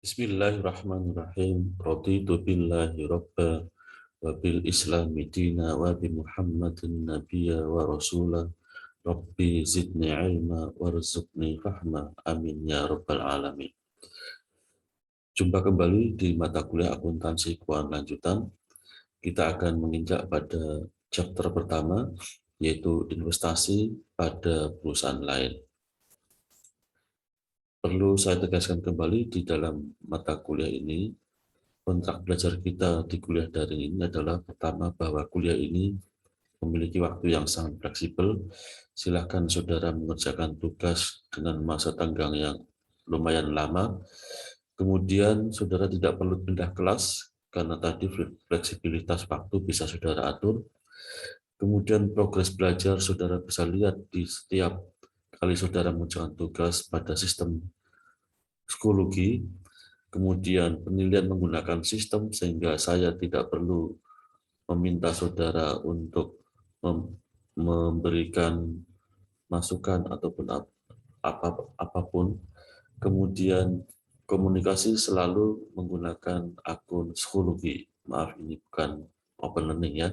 Bismillahirrahmanirrahim. Raditu billahi rabba wa bil islami dina wa bi Muhammadin nabiyya wa rasula. Rabbi zidni ilma warzuqni fahma. Amin ya rabbal alamin. Jumpa kembali di mata kuliah akuntansi keuangan lanjutan. Kita akan menginjak pada chapter pertama, yaitu investasi pada perusahaan lain. Perlu saya tegaskan kembali di dalam mata kuliah ini, kontrak belajar kita di kuliah daring ini adalah pertama bahwa kuliah ini memiliki waktu yang sangat fleksibel. Silahkan saudara mengerjakan tugas dengan masa tenggang yang lumayan lama. Kemudian saudara tidak perlu pindah kelas karena tadi fleksibilitas waktu bisa saudara atur. Kemudian progres belajar saudara bisa lihat di setiap kali saudara mengerjakan tugas pada sistem Schoology. Kemudian penilaian menggunakan sistem sehingga saya tidak perlu meminta saudara untuk memberikan masukan ataupun apapun. Kemudian komunikasi selalu menggunakan akun Schoology. Maaf, ini bukan open learning ya.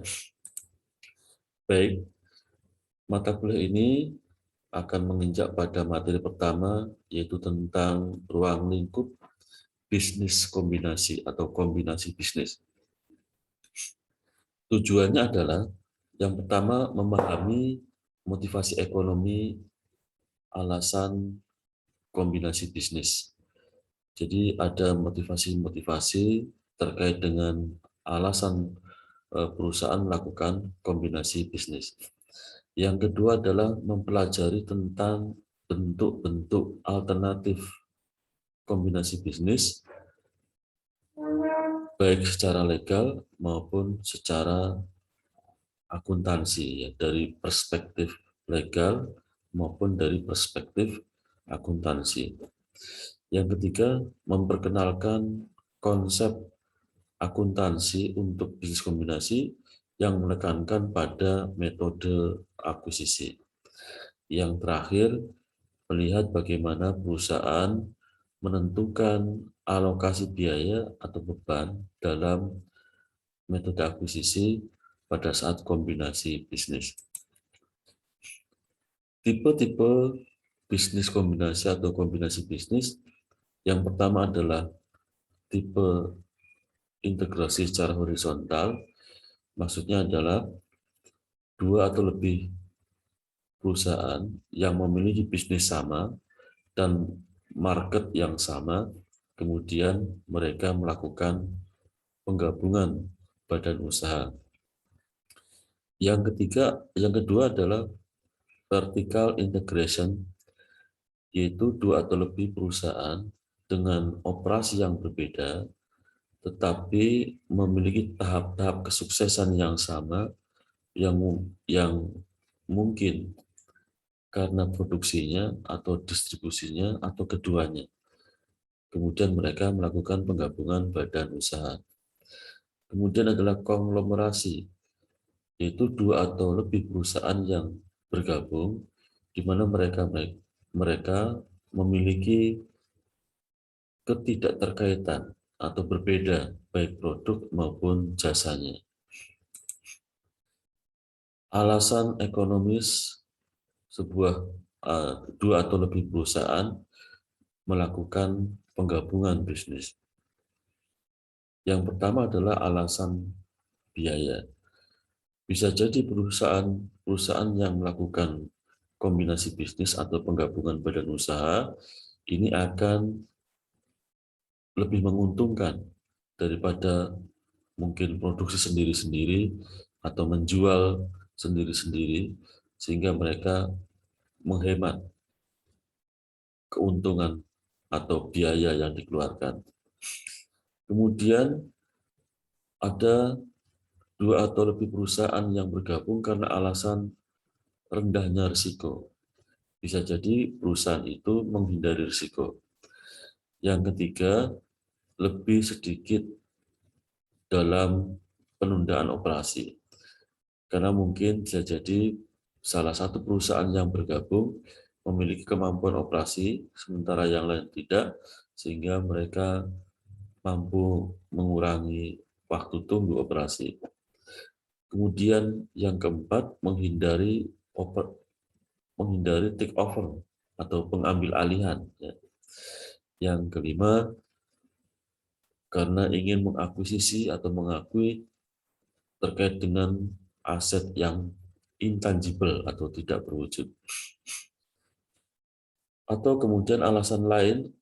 Baik, mata kuliah ini akan menginjak pada materi pertama, yaitu tentang ruang lingkup bisnis kombinasi atau kombinasi bisnis. Tujuannya adalah yang pertama memahami motivasi ekonomi alasan kombinasi bisnis. Jadi ada motivasi-motivasi terkait dengan alasan perusahaan melakukan kombinasi bisnis. Yang kedua adalah mempelajari tentang bentuk-bentuk alternatif kombinasi bisnis, baik secara legal maupun secara akuntansi, ya, dari perspektif legal maupun dari perspektif akuntansi. Yang ketiga, memperkenalkan konsep akuntansi untuk bisnis kombinasi yang menekankan pada metode akuisisi. Yang terakhir, melihat bagaimana perusahaan menentukan alokasi biaya atau beban dalam metode akuisisi pada saat kombinasi bisnis. Tipe-tipe bisnis kombinasi atau kombinasi bisnis, yang pertama adalah tipe integrasi secara horizontal, maksudnya adalah dua atau lebih perusahaan yang memiliki bisnis sama dan market yang sama, kemudian mereka melakukan penggabungan badan usaha. Yang kedua adalah vertical integration, yaitu dua atau lebih perusahaan dengan operasi yang berbeda, tetapi memiliki tahap-tahap kesuksesan yang sama, yang mungkin karena produksinya atau distribusinya atau keduanya. Kemudian mereka melakukan penggabungan badan usaha. Kemudian adalah konglomerasi, yaitu dua atau lebih perusahaan yang bergabung, di mana mereka memiliki ketidakterkaitan atau berbeda baik produk maupun jasanya. Alasan ekonomis sebuah dua atau lebih perusahaan melakukan penggabungan bisnis. Yang pertama adalah alasan biaya. Bisa jadi perusahaan yang melakukan kombinasi bisnis atau penggabungan badan usaha ini akan lebih menguntungkan daripada mungkin produksi sendiri-sendiri atau menjual sendiri-sendiri, sehingga mereka menghemat keuntungan atau biaya yang dikeluarkan. Kemudian ada dua atau lebih perusahaan yang bergabung karena alasan rendahnya risiko. Bisa jadi perusahaan itu menghindari risiko. Yang ketiga, lebih sedikit dalam penundaan operasi. Karena mungkin bisa jadi salah satu perusahaan yang bergabung memiliki kemampuan operasi, sementara yang lain tidak, sehingga mereka mampu mengurangi waktu tunggu operasi. Kemudian yang keempat, menghindari take over atau pengambil alihan. Yang kelima, karena ingin mengakuisisi atau mengakui terkait dengan aset yang intangible atau tidak berwujud. Atau kemudian alasan lain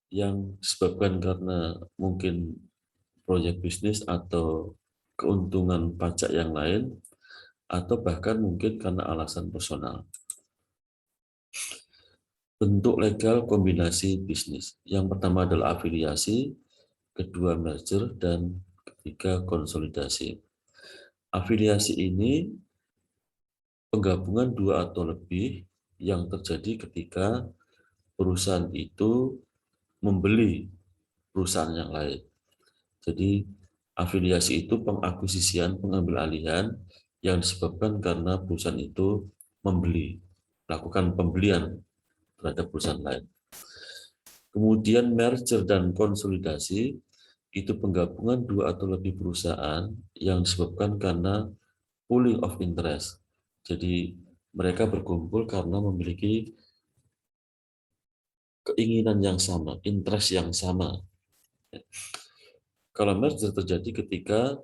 yang disebabkan karena mungkin proyek bisnis atau keuntungan pajak yang lain, atau bahkan mungkin karena alasan personal. Bentuk legal kombinasi bisnis. Yang pertama adalah afiliasi, kedua merger, dan ketiga konsolidasi. Afiliasi ini penggabungan dua atau lebih yang terjadi ketika perusahaan itu membeli perusahaan yang lain. Jadi afiliasi itu pengakuisisian, pengambil alihan yang disebabkan karena perusahaan itu melakukan pembelian terhadap perusahaan lain. Kemudian merger dan konsolidasi itu penggabungan dua atau lebih perusahaan yang disebabkan karena pooling of interest. Jadi mereka berkumpul karena memiliki keinginan yang sama, interest yang sama. Kalau merger terjadi ketika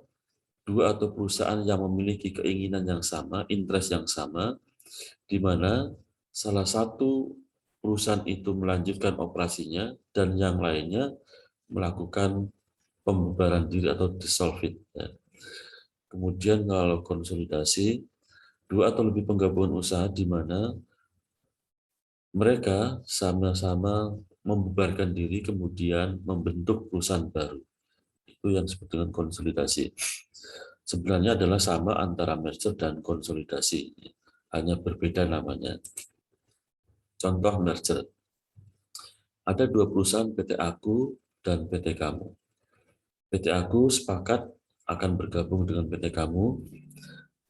dua atau perusahaan yang memiliki keinginan yang sama, interest yang sama, di mana salah satu perusahaan itu melanjutkan operasinya dan yang lainnya melakukan pembubaran diri atau dissolve it. Kemudian kalau konsolidasi, dua atau lebih penggabungan usaha di mana mereka sama-sama membubarkan diri kemudian membentuk perusahaan baru. Itu yang disebut dengan konsolidasi. Sebenarnya adalah sama antara merger dan konsolidasi, hanya berbeda namanya. Contoh merger. Ada dua perusahaan, PT Aku dan PT Kamu. PT Aku sepakat akan bergabung dengan PT Kamu.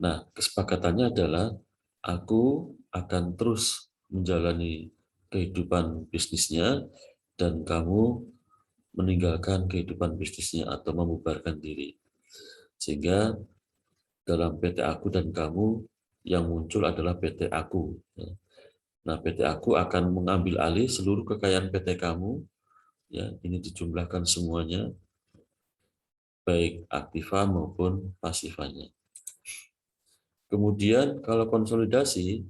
Nah, kesepakatannya adalah Aku akan terus menjalani kehidupan bisnisnya dan kamu meninggalkan kehidupan bisnisnya atau membubarkan diri. Sehingga dalam PT Aku dan Kamu yang muncul adalah PT Aku. Nah, PT Aku akan mengambil alih seluruh kekayaan PT Kamu, ya, ini dijumlahkan semuanya, baik aktiva maupun pasifanya. Kemudian kalau konsolidasi,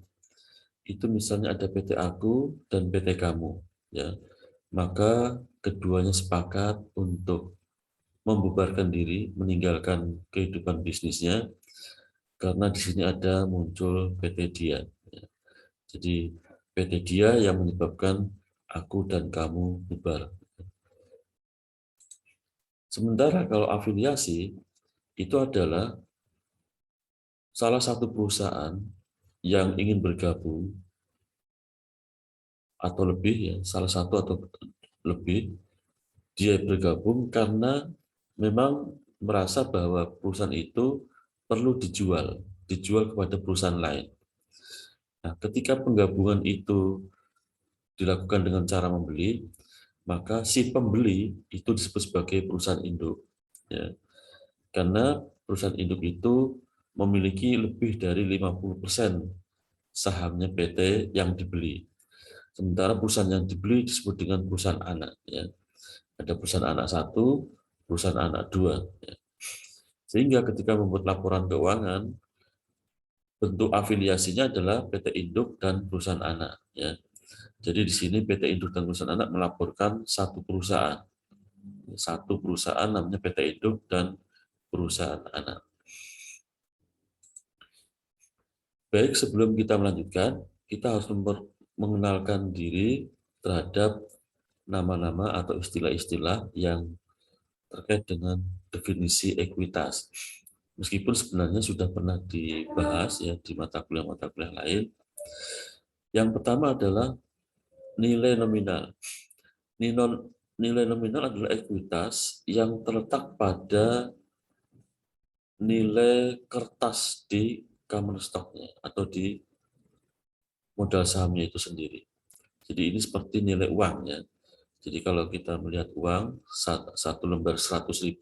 itu misalnya ada PT Aku dan PT Kamu, ya, maka keduanya sepakat untuk membubarkan diri, meninggalkan kehidupan bisnisnya, karena di sini ada muncul PT Dia. Ya. Jadi PT Dia yang menyebabkan Aku dan Kamu bubar. Sementara kalau afiliasi, itu adalah salah satu perusahaan yang ingin bergabung atau lebih, ya, salah satu atau lebih, dia bergabung karena memang merasa bahwa perusahaan itu perlu dijual kepada perusahaan lain. Nah, ketika penggabungan itu dilakukan dengan cara membeli, maka si pembeli itu disebut sebagai perusahaan induk. Ya. Karena perusahaan induk itu memiliki lebih dari 50% sahamnya PT yang dibeli. Sementara perusahaan yang dibeli disebut dengan perusahaan anak. Ya. Ada perusahaan anak satu, perusahaan anak dua. Ya. Sehingga ketika membuat laporan keuangan, bentuk afiliasinya adalah PT induk dan perusahaan anak. Ya. Jadi di sini PT induk dan perusahaan anak melaporkan satu perusahaan. Satu perusahaan namanya PT induk dan perusahaan anak. Baik, sebelum kita melanjutkan, kita harus mengenalkan diri terhadap nama-nama atau istilah-istilah yang terkait dengan definisi ekuitas. Meskipun sebenarnya sudah pernah dibahas ya di mata kuliah lain. Yang pertama adalah nilai nominal. Nilai nominal adalah ekuitas yang terletak pada nilai kertas di common stock-nya atau di modal sahamnya itu sendiri. Jadi ini seperti nilai uang, ya. Jadi kalau kita melihat uang satu lembar 100.000,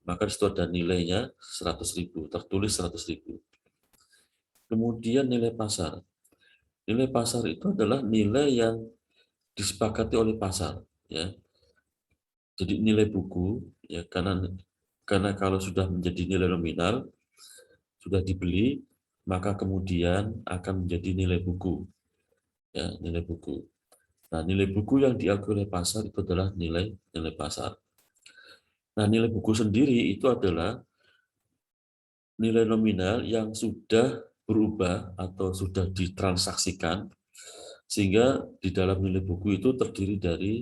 maka di situ ada nilainya 100.000, tertulis 100.000. Kemudian nilai pasar. Nilai pasar itu adalah nilai yang disepakati oleh pasar, ya. Jadi nilai buku, ya, karena kalau sudah menjadi nilai nominal, sudah dibeli, maka kemudian akan menjadi nilai buku, ya, nilai buku. Nah, nilai buku yang diakui oleh pasar itu adalah nilai pasar. Nah, nilai buku sendiri itu adalah nilai nominal yang sudah berubah atau sudah ditransaksikan, sehingga di dalam nilai buku itu terdiri dari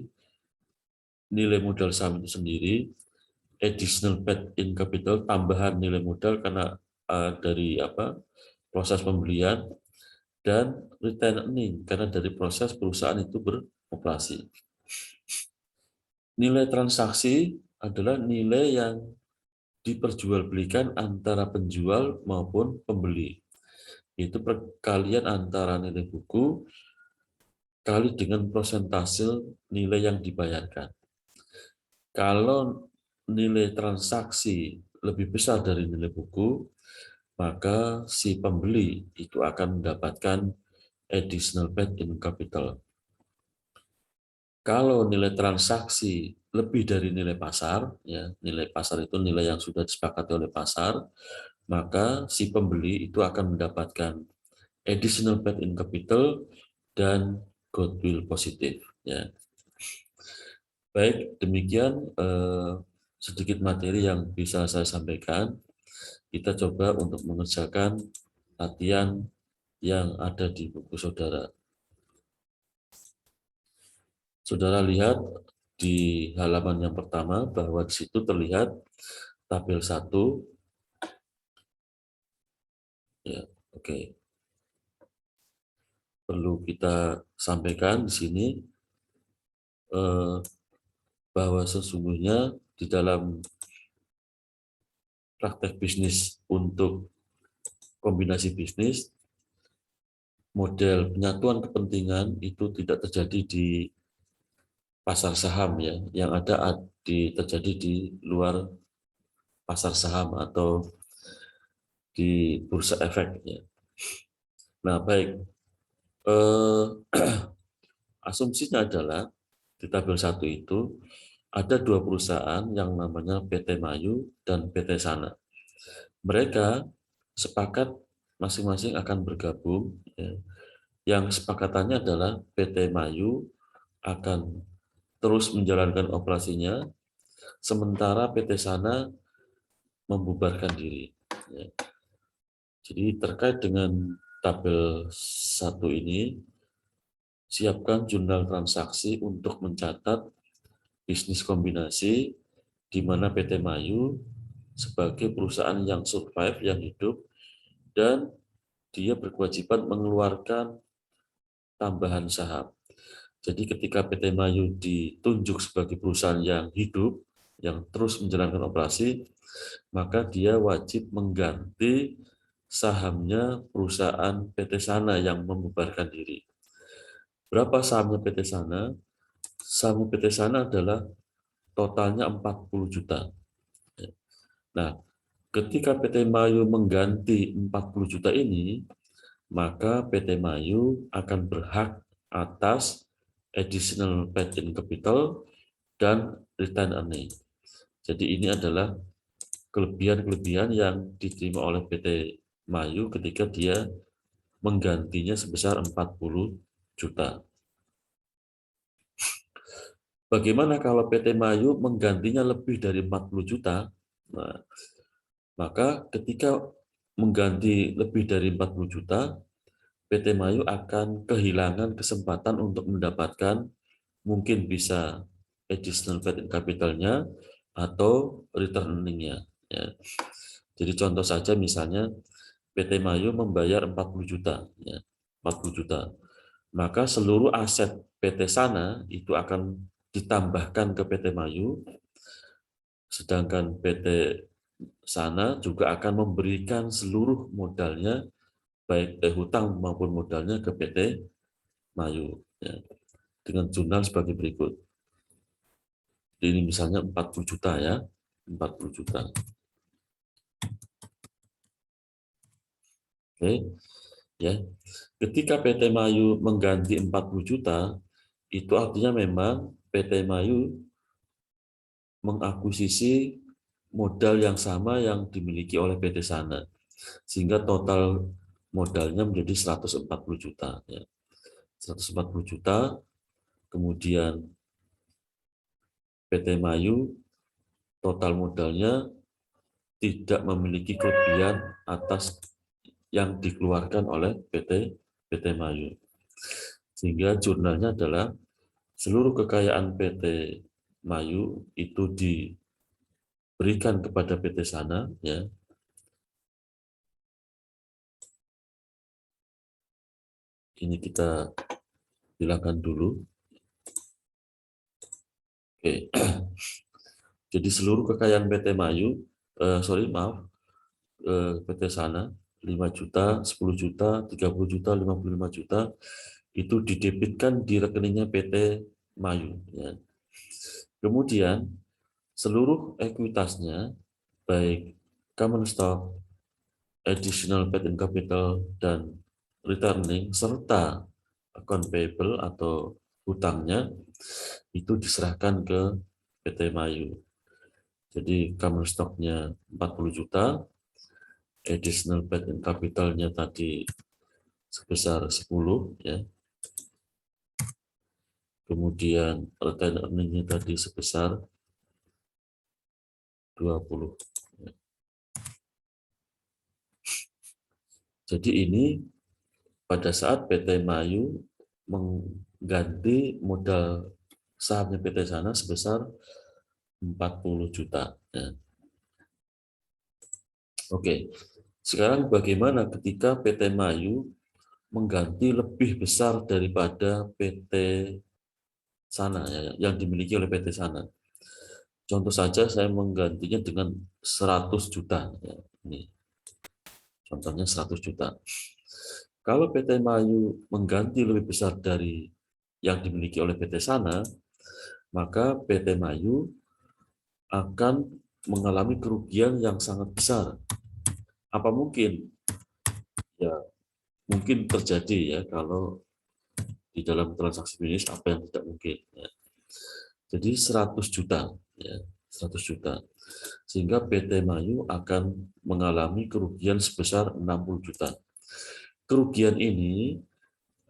nilai modal saham itu sendiri, additional paid in capital, tambahan nilai modal karena dari proses pembelian, dan retained earning karena dari proses perusahaan itu beroperasi. Nilai transaksi adalah nilai yang diperjualbelikan antara penjual maupun pembeli. Itu perkalian antara nilai buku kali dengan persentase nilai yang dibayarkan. Kalau nilai transaksi lebih besar dari nilai buku, maka si pembeli itu akan mendapatkan additional paid in capital. Kalau nilai transaksi lebih dari nilai pasar, ya, nilai pasar itu nilai yang sudah disepakati oleh pasar, maka si pembeli itu akan mendapatkan additional paid in capital dan goodwill positif. Ya. Baik, demikian sedikit materi yang bisa saya sampaikan. Kita coba untuk mengerjakan latihan yang ada di buku saudara. Saudara lihat di halaman yang pertama bahwa di situ terlihat tabel 1. Ya, oke. Perlu kita sampaikan di sini bahwa sesungguhnya di dalam praktek bisnis untuk kombinasi bisnis, model penyatuan kepentingan itu tidak terjadi di pasar saham, ya, yang ada terjadi di luar pasar saham atau di bursa efek. Ya. Nah, baik. Asumsinya adalah di tabel 1 itu ada 2 perusahaan yang namanya PT Mayu dan PT Sana. Mereka sepakat masing-masing akan bergabung. Ya. Yang kesepakatannya adalah PT Mayu akan terus menjalankan operasinya, sementara PT Sana membubarkan diri. Ya. Jadi terkait dengan tabel 1 ini, siapkan jurnal transaksi untuk mencatat bisnis kombinasi di mana PT Mayu sebagai perusahaan yang survive, yang hidup, dan dia berkewajiban mengeluarkan tambahan saham. Jadi ketika PT Mayu ditunjuk sebagai perusahaan yang hidup, yang terus menjalankan operasi, maka dia wajib mengganti sahamnya perusahaan PT Sana yang membubarkan diri. Berapa sahamnya PT Sana? Saham PT Sana adalah totalnya 40 juta. Nah, ketika PT Mayu mengganti 40 juta ini, maka PT Mayu akan berhak atas additional paid in capital dan return earning. Jadi ini adalah kelebihan-kelebihan yang diterima oleh PT Mayu ketika dia menggantinya sebesar 40 juta. Bagaimana kalau PT Mayu menggantinya lebih dari 40 juta? Nah, maka ketika mengganti lebih dari 40 juta, PT Mayu akan kehilangan kesempatan untuk mendapatkan mungkin bisa additional paid in capital-nya atau return earning-nya. Ya. Jadi contoh saja misalnya PT Mayu membayar 40 juta, ya, 40 juta. Maka seluruh aset PT Sana itu akan ditambahkan ke PT Mayu, sedangkan PT Sana juga akan memberikan seluruh modalnya, baik hutang maupun modalnya ke PT Mayu, ya, dengan jurnal sebagai berikut. Ini misalnya 40 juta ya, 40 juta. Oke, ya. Ketika PT Mayu mengganti 40 juta, itu artinya memang PT Mayu mengakuisisi modal yang sama yang dimiliki oleh PT Sana, sehingga total modalnya menjadi 140 juta. Ya. 140 juta, kemudian PT Mayu total modalnya tidak memiliki kelebihan atas yang dikeluarkan oleh PT Mayu. Sehingga jurnalnya adalah seluruh kekayaan PT Mayu itu diberikan kepada PT Sana, ya. Ini kita hilangkan dulu. Oke. Jadi seluruh kekayaan PT Mayu, PT Sana 5 juta, 10 juta, 30 juta, 55 juta itu didebitkan di rekeningnya PT Mayu. Ya. Kemudian seluruh ekuitasnya, baik common stock, additional paid-in capital, dan returning, serta account payable atau hutangnya, itu diserahkan ke PT Mayu. Jadi common stock-nya 40 juta, additional paid-in capital-nya tadi sebesar 10, ya. Kemudian retained earning-nya tadi sebesar 20. Jadi ini pada saat PT Mayu mengganti modal sahamnya PT Sana sebesar 40 juta. Ya. Oke, sekarang bagaimana ketika PT Mayu mengganti lebih besar daripada PT Sana, ya, yang dimiliki oleh PT Sana? Contoh saja saya menggantinya dengan 100 juta. Ya. Ini contohnya 100 juta. Kalau PT Mayu mengganti lebih besar dari yang dimiliki oleh PT Sana, maka PT Mayu akan mengalami kerugian yang sangat besar. Apa mungkin? Ya, mungkin terjadi ya kalau di dalam transaksi bisnis apa yang tidak mungkin. Ya. Jadi 100 juta, ya, 100 juta. Sehingga PT Mayu akan mengalami kerugian sebesar 60 juta. Kerugian ini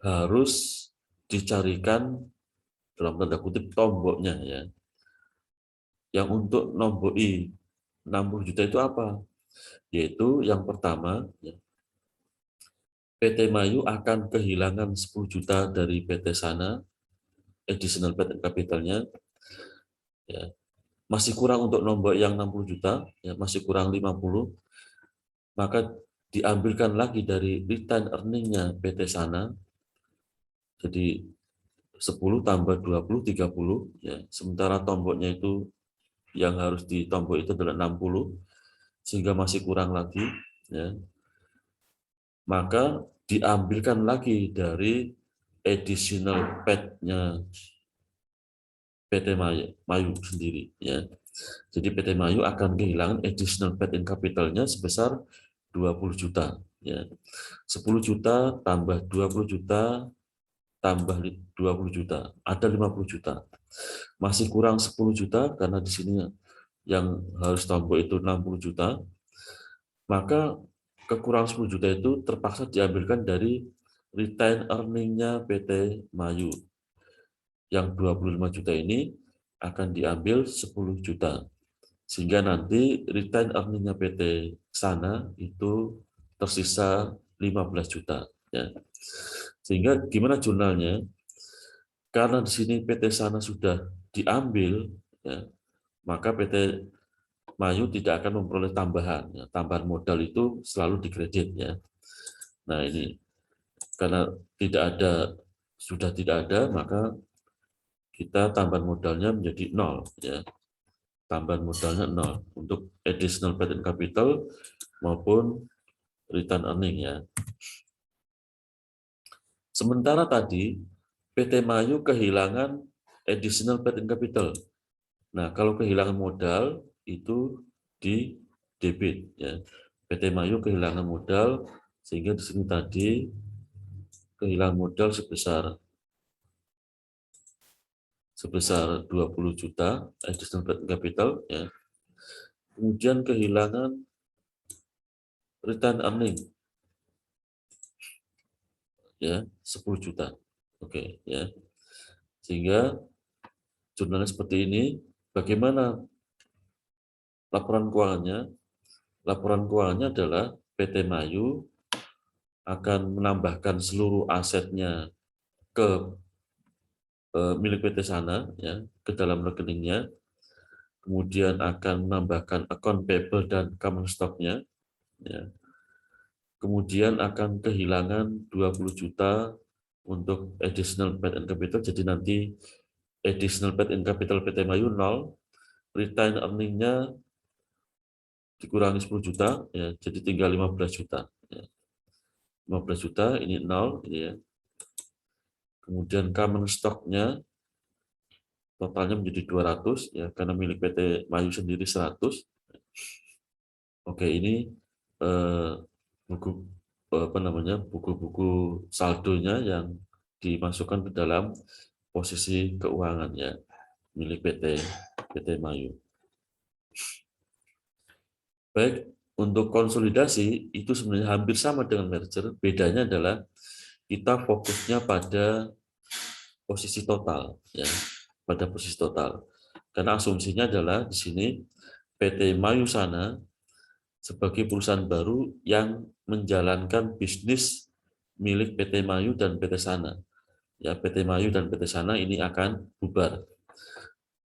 harus dicarikan dalam tanda kutip tomboknya, ya. Yang untuk nomboki 60 juta itu apa? Yaitu yang pertama, ya, PT Mayu akan kehilangan 10 juta dari PT Sana, additional paid capitalnya, ya. Masih kurang untuk nombok yang 60 juta, ya, masih kurang 50, maka diambilkan lagi dari return earning-nya PT Sana, jadi 10 tambah 20, 30, ya. Sementara tomboknya itu yang harus ditombok itu adalah 60, sehingga masih kurang lagi, ya. Maka diambilkan lagi dari additional paid-nya PT Mayu sendiri, ya. Jadi PT Mayu akan kehilangan additional paid-in capital-nya sebesar 20 juta, ya. 10 juta tambah 20 juta tambah 20 juta, ada 50 juta. Masih kurang 10 juta karena di sini yang harus tombol itu 60 juta. Maka kekurangan 10 juta itu terpaksa diambilkan dari retain earning-nya PT Mayu. Yang 25 juta ini akan diambil 10 juta. Sehingga nanti retain earning-nya PT Sana itu tersisa 15 juta. Ya. Sehingga gimana jurnalnya? Karena di sini PT Sana sudah diambil, ya, maka PT Mayu tidak akan memperoleh tambahan. Ya. Tambahan modal itu selalu dikredit. Ya. Nah ini karena tidak ada, sudah tidak ada, maka kita tambahan modalnya menjadi 0. Ya. Tambahan modalnya 0 untuk additional paid-in capital maupun return earning, ya. Sementara tadi PT Mayu kehilangan additional paid-in capital. Nah, kalau kehilangan modal itu di debit ya. PT Mayu kehilangan modal sehingga di sini tadi kehilangan modal sebesar 20 juta additional capital ya. Kemudian kehilangan return earning ya 10 juta. Oke ya. Sehingga jurnalnya seperti ini. Bagaimana laporan keuangannya? Laporan keuangannya adalah PT Mayu akan menambahkan seluruh asetnya ke milik PT Sana ya ke dalam rekeningnya, kemudian akan menambahkan account payable dan common stock-nya ya. Kemudian akan kehilangan 20 juta untuk additional paid in capital, jadi nanti additional paid in capital PT Mayu 0, retain earning-nya dikurangi 10 juta ya, jadi tinggal 15 juta ya. 15 juta ini 0 ini ya. Kemudian common stock-nya totalnya menjadi 200 ya, karena milik PT Mayu sendiri 100. Oke, ini buku apa namanya, buku-buku saldonya yang dimasukkan ke dalam posisi keuangan ya milik PT Mayu. Baik, untuk konsolidasi itu sebenarnya hampir sama dengan merger, bedanya adalah kita fokusnya pada posisi total ya, pada posisi total. Karena asumsinya adalah di sini PT Mayu Sana sebagai perusahaan baru yang menjalankan bisnis milik PT Mayu dan PT Sana. Ya, PT Mayu dan PT Sana ini akan bubar.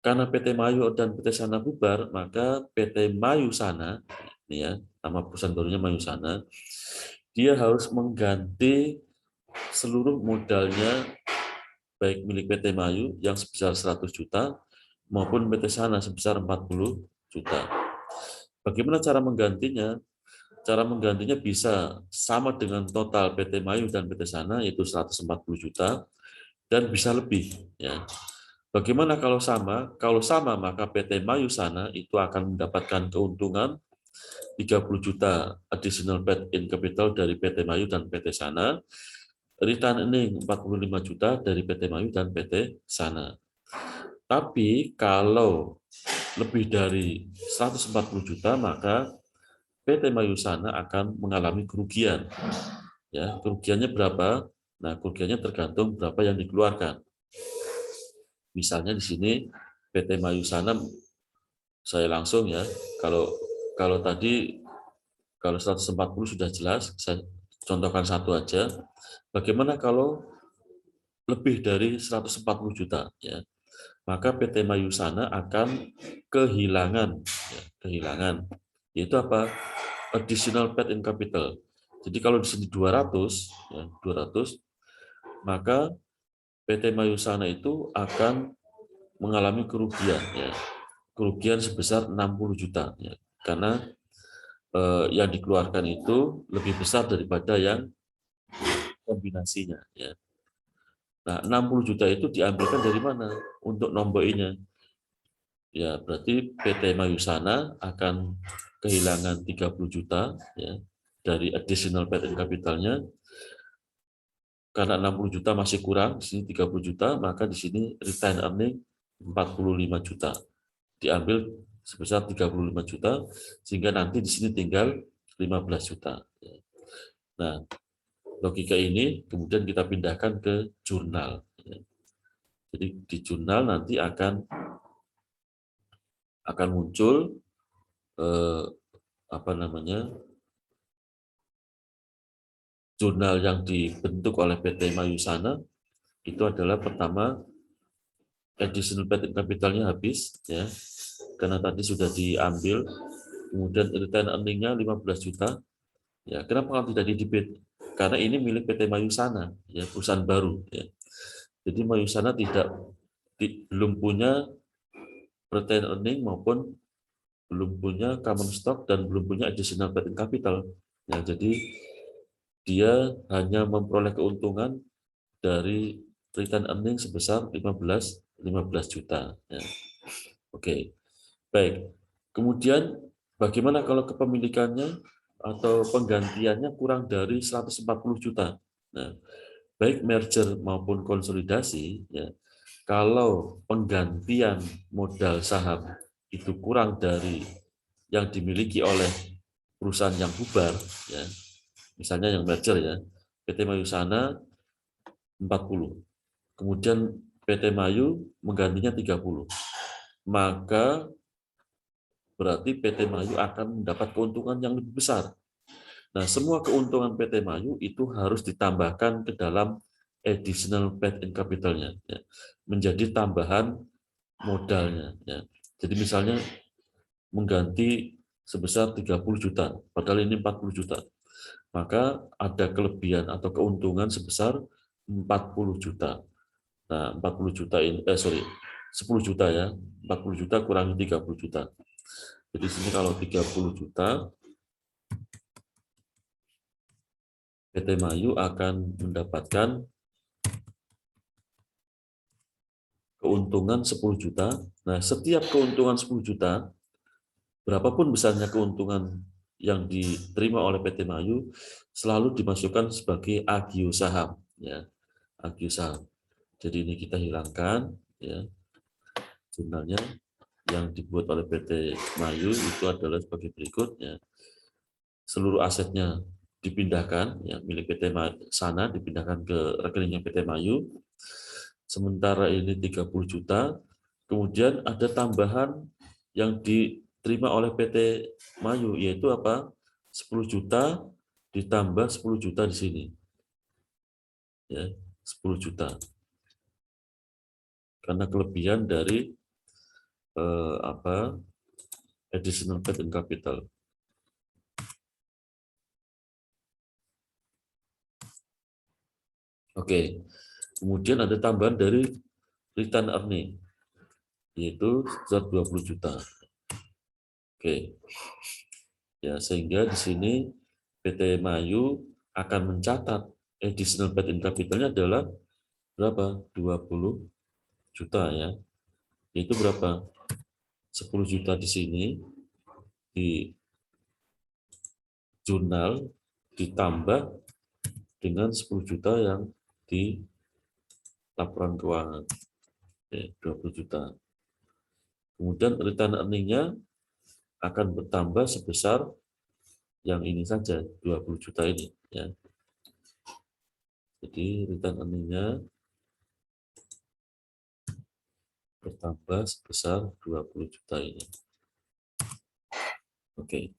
Karena PT Mayu dan PT Sana bubar, maka PT Mayu Sana, ini ya, nama perusahaan barunya Mayu Sana, dia harus mengganti seluruh modalnya baik milik PT Mayu yang sebesar 100 juta maupun PT Sana sebesar 40 juta. Bagaimana cara menggantinya? Cara menggantinya bisa sama dengan total PT Mayu dan PT Sana, yaitu 140 juta, dan bisa lebih. Ya. Bagaimana kalau sama? Kalau sama, maka PT Mayu Sana itu akan mendapatkan keuntungan 30 juta additional paid in capital dari PT Mayu dan PT Sana, return earning 45 juta dari PT Mayu dan PT Sana. Tapi kalau lebih dari 140 juta, maka PT Mayu Sana akan mengalami kerugian. Ya, kerugiannya berapa? Nah, kerugiannya tergantung berapa yang dikeluarkan. Misalnya di sini PT Mayu Sana, saya langsung ya, kalau tadi kalau 140 sudah jelas, saya contohkan satu aja. Bagaimana kalau lebih dari 140 juta ya? Maka PT Mayu Sana akan kehilangan ya, kehilangan. Yaitu apa? Additional paid in capital. Jadi kalau di sini 200 ya, 200, maka PT Mayu Sana itu akan mengalami kerugian ya. Kerugian sebesar 60 juta ya. Karena yang dikeluarkan itu lebih besar daripada yang kombinasinya ya. Nah, 60 juta itu diambilkan dari mana untuk nomboinya? Ya, berarti PT Mayu Sana akan kehilangan 30 juta ya dari additional paid in capitalnya. Karena 60 juta masih kurang, di sini 30 juta, maka di sini return earning 45 juta. Diambil sebesar 35 juta, sehingga nanti di sini tinggal 15 juta. Nah, logika ini kemudian kita pindahkan ke jurnal. Jadi di jurnal nanti akan muncul apa namanya, jurnal yang dibentuk oleh PT Mayu Sana. Itu adalah pertama additional paid in capitalnya habis ya, karena tadi sudah diambil. Kemudian return earning-nya 15 juta. Ya, kenapa tidak di debit? Karena ini milik PT Mayu Sana, ya, perusahaan baru ya. Jadi Mayu Sana belum punya return earning maupun belum punya common stock dan belum punya additional paid in capital. Ya, jadi dia hanya memperoleh keuntungan dari return earning sebesar 15 juta. Ya. Oke, baik. Kemudian bagaimana kalau kepemilikannya atau penggantiannya kurang dari 140 juta? Nah, baik merger maupun konsolidasi, ya, kalau penggantian modal saham itu kurang dari yang dimiliki oleh perusahaan yang bubar, ya, misalnya yang merger ya, PT Mayusana 40, kemudian PT Mayu menggantinya 30, maka berarti PT Mayu akan mendapat keuntungan yang lebih besar. Nah, semua keuntungan PT Mayu itu harus ditambahkan ke dalam additional paid-in capital-nya, ya, menjadi tambahan modalnya. Ya. Jadi misalnya mengganti sebesar 30 juta, padahal ini 40 juta. Maka ada kelebihan atau keuntungan sebesar 40 juta. Nah, 40 juta ini, 10 juta ya, 40 juta kurangi 30 juta. Jadi sini kalau 30 juta, PT Mayu akan mendapatkan keuntungan 10 juta. Nah, setiap keuntungan 10 juta, berapapun besarnya keuntungan yang diterima oleh PT Mayu, selalu dimasukkan sebagai agio saham. Ya, agio saham. Jadi ini kita hilangkan, ya, jurnalnya yang dibuat oleh PT Mayu itu adalah sebagai berikut, ya. Seluruh asetnya dipindahkan, ya, milik PT Sana dipindahkan ke rekeningnya PT Mayu. Sementara ini 30 juta, kemudian ada tambahan yang diterima oleh PT Mayu, yaitu apa? 10 juta ditambah 10 juta di sini. Ya, 10 juta. Karena kelebihan dari additional paid-in capital. Oke. Kemudian ada tambahan dari return earning, yaitu sebesar 20 juta. Oke. Ya, sehingga di sini PT Mayu akan mencatat additional paid-in capital-nya adalah berapa? 20 juta ya. Itu berapa? 10 juta di sini di jurnal ditambah dengan 10 juta yang di laporan keuangan. Oke, 20 juta. Kemudian return earning-nya akan bertambah sebesar yang ini saja, 20 juta ini, ya. Jadi return earning-nya bertambah sebesar 20 juta ini. Oke.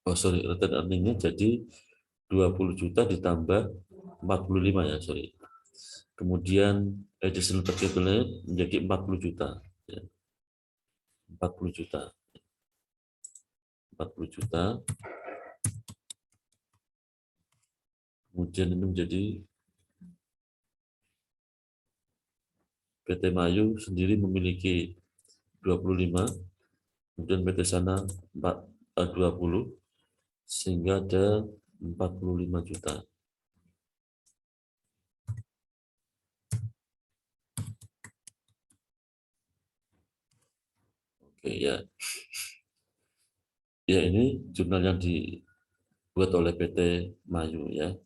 Oh, sorry, return earning-nya jadi 20 juta ditambah 45 ya, sorry. Kemudian additional capital menjadi 40 juta. Ya. 40 juta. 40 juta. Kemudian ini menjadi PT Mayu sendiri memiliki 25, kemudian PT Sana 20, sehingga ada 45 juta. Oke ya. Ya, ini jurnal yang dibuat oleh PT Mayu ya.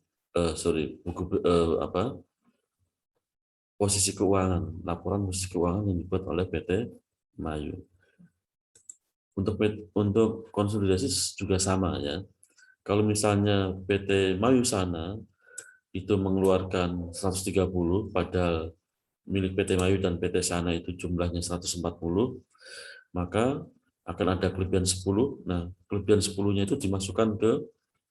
Buku posisi keuangan, laporan posisi keuangan yang dibuat oleh PT Mayu. Untuk konsolidasi juga sama ya. Kalau misalnya PT Mayu Sana itu mengeluarkan 130, padahal milik PT Mayu dan PT Sana itu jumlahnya 140, maka akan ada kelebihan 10. Nah, kelebihan 10-nya itu dimasukkan ke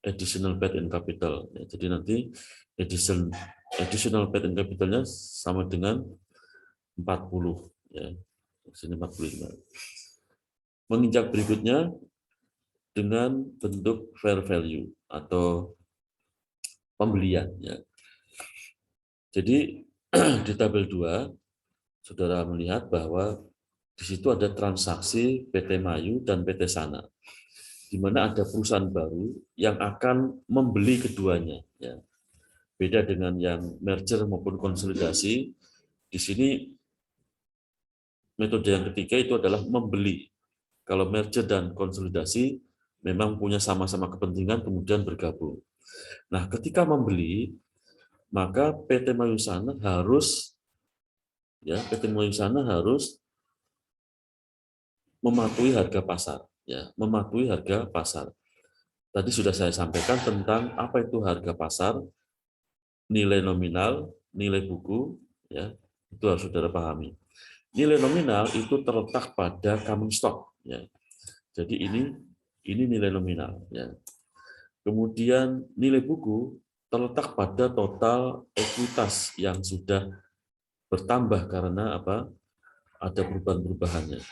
additional paid-in capital. Ya, jadi nanti additional paid-in capital-nya sama dengan 40. Ya, sini 45. Menginjak berikutnya dengan bentuk fair value atau pembelian. Ya. Jadi di tabel 2, saudara melihat bahwa Di situ ada transaksi PT Mayu dan PT Sana, di mana ada perusahaan baru yang akan membeli keduanya. Ya. Beda dengan yang merger maupun konsolidasi, di sini metode yang ketiga itu adalah membeli. Kalau merger dan konsolidasi memang punya sama-sama kepentingan kemudian bergabung. Nah, ketika membeli, maka PT Mayusana harus mematuhi harga pasar, ya, mematuhi harga pasar. Tadi sudah saya sampaikan tentang apa itu harga pasar, nilai nominal, nilai buku, ya, itu harus saudara pahami. Nilai nominal itu terletak pada common stock, ya. Jadi ini nilai nominal, ya. Kemudian nilai buku terletak pada total ekuitas yang sudah bertambah karena apa? Ada perubahan-perubahannya.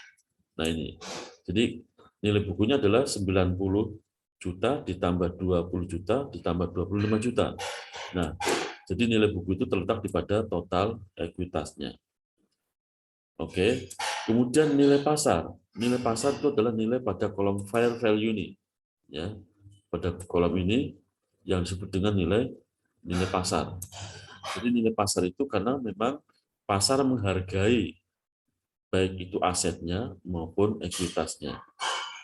Nah ini, jadi nilai bukunya adalah 90 juta ditambah 20 juta ditambah 25 juta. Nah, jadi nilai buku itu terletak di pada total ekuitasnya. Oke. Kemudian nilai pasar. Nilai pasar itu adalah nilai pada kolom fair value ini. Ya. Pada kolom ini yang disebut dengan nilai pasar. Jadi nilai pasar itu karena memang pasar menghargai baik itu asetnya maupun ekuitasnya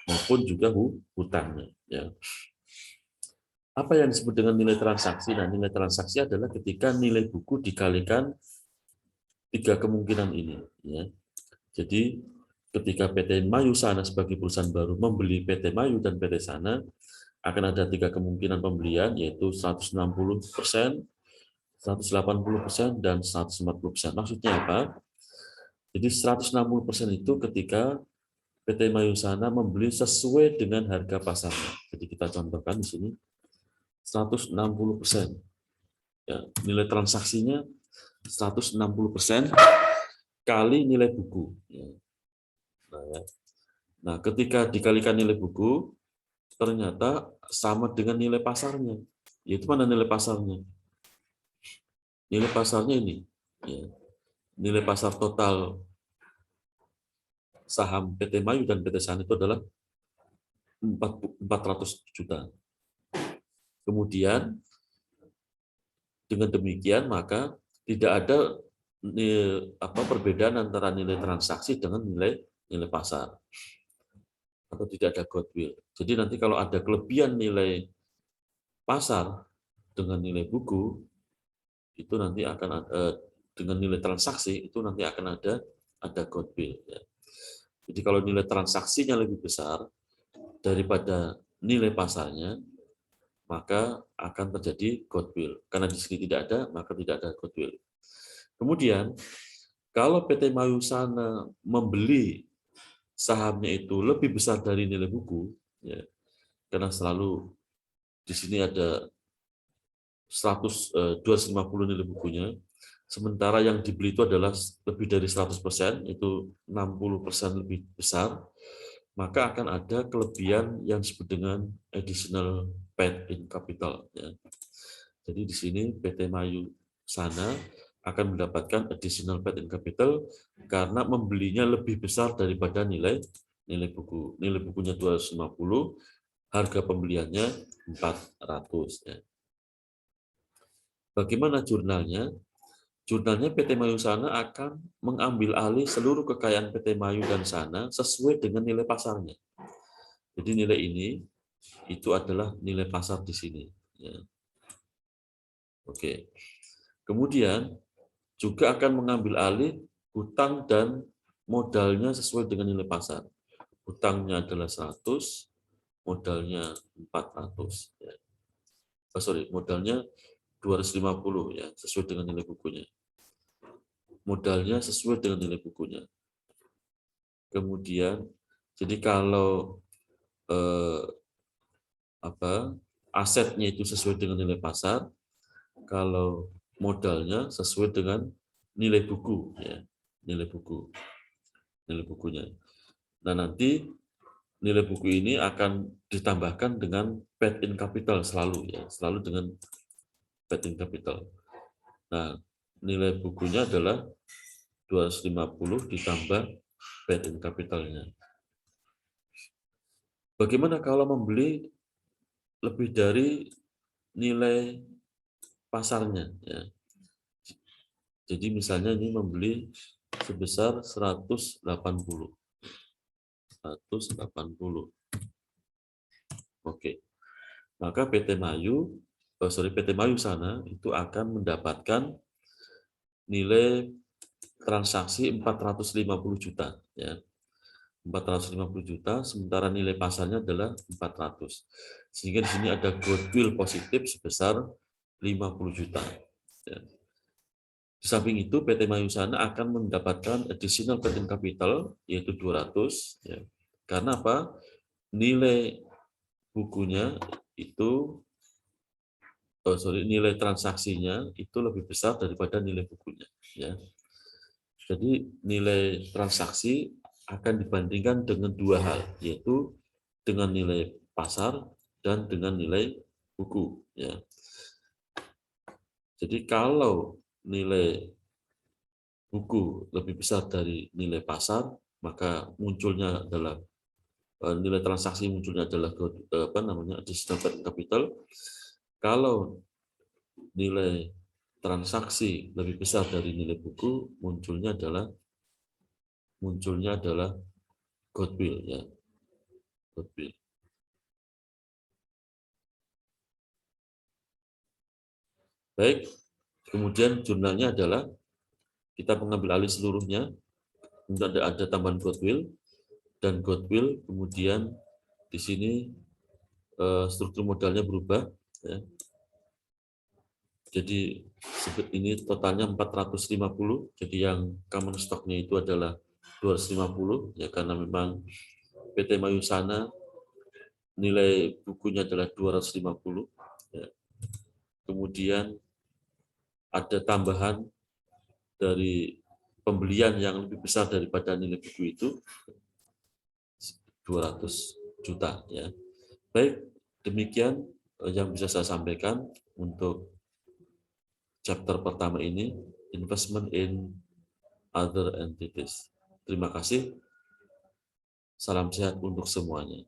maupun juga hutangnya. Ya. Apa yang disebut dengan nilai transaksi? Nah, nilai transaksi adalah ketika nilai buku dikalikan tiga kemungkinan ini. Ya. Jadi ketika PT Mayu Sana sebagai perusahaan baru membeli PT Mayu dan PT Sana, akan ada tiga kemungkinan pembelian, yaitu 160%, 180%, dan 140%. Maksudnya apa? Jadi 160% itu ketika PT Mayu Sana membeli sesuai dengan harga pasarnya. Jadi kita contohkan di sini 160%. Ya, nilai transaksinya 160% kali nilai buku. Nah, ketika dikalikan nilai buku, ternyata sama dengan nilai pasarnya. Yaitu mana nilai pasarnya? Nilai pasarnya ini. Ya. Nilai pasar total saham PT Mayu dan PT Sana itu adalah 400 juta. Kemudian, dengan demikian, maka tidak ada perbedaan antara nilai transaksi dengan nilai pasar. Atau tidak ada goodwill. Jadi nanti kalau ada kelebihan nilai pasar dengan nilai buku, itu nanti akan dengan nilai transaksi itu nanti akan ada goodwill. Ya. Jadi kalau nilai transaksinya lebih besar daripada nilai pasarnya, maka akan terjadi goodwill. Karena di sini tidak ada, maka tidak ada goodwill. Kemudian, kalau PT Mayu Sana membeli sahamnya itu lebih besar dari nilai buku, ya, karena selalu di sini ada 250 nilai bukunya, sementara yang dibeli itu adalah lebih dari 100%, itu 60% lebih besar, maka akan ada kelebihan yang disebut dengan additional paid in capital. Ya. Jadi di sini PT Mayu Sana akan mendapatkan additional paid in capital karena membelinya lebih besar daripada nilai buku. Nilai bukunya 250, harga pembeliannya 400. Ya. Bagaimana jurnalnya? Jurnalnya PT Mayu Sana akan mengambil alih seluruh kekayaan PT Mayu dan Sana sesuai dengan nilai pasarnya. Jadi nilai ini itu adalah nilai pasar di sini. Ya. Oke. Kemudian juga akan mengambil alih hutang dan modalnya sesuai dengan nilai pasar. Hutangnya adalah 100, modalnya 400. Ya. Modalnya 250 ya, sesuai dengan nilai bukunya. Modalnya sesuai dengan nilai bukunya. Kemudian, jadi kalau asetnya itu sesuai dengan nilai pasar, kalau modalnya sesuai dengan nilai buku, ya, nilai bukunya. Nah nanti nilai buku ini akan ditambahkan dengan paid in capital selalu, ya, selalu dengan paid in capital. Nah nilai bukunya adalah 250 ditambah paid-in capitalnya. Bagaimana kalau membeli lebih dari nilai pasarnya? Ya. Jadi misalnya ini membeli sebesar 180. Oke. Maka PT Mayu sana itu akan mendapatkan nilai transaksi 450 juta, ya. 450 juta, sementara nilai pasarnya adalah 400. Sehingga di sini ada goodwill positif sebesar 50 juta. Ya. Di samping itu, PT Mayusana akan mendapatkan additional paid-in capital, yaitu 200. Ya. Karena apa? Nilai bukunya itu, nilai transaksinya itu lebih besar daripada nilai bukunya. Ya. Jadi nilai transaksi akan dibandingkan dengan dua hal, yaitu dengan nilai pasar dan dengan nilai buku. Ya. Jadi kalau nilai buku lebih besar dari nilai pasar, maka munculnya adalah nilai transaksi munculnya adalah additional paid-in capital. Kalau nilai transaksi lebih besar dari nilai buku, munculnya adalah goodwill, ya. Goodwill. Baik, kemudian jurnalnya adalah kita mengambil alih seluruhnya, kemudian ada tambahan goodwill, dan goodwill kemudian di sini struktur modalnya berubah, ya. Jadi ini totalnya 450, jadi yang common stock-nya itu adalah 250, ya, karena memang PT Mayusana nilai bukunya adalah 250, ya. Kemudian ada tambahan dari pembelian yang lebih besar daripada nilai buku itu 200 juta, ya. Baik, demikian yang bisa saya sampaikan untuk chapter pertama ini, investment in other entities. Terima kasih. Salam sehat untuk semuanya.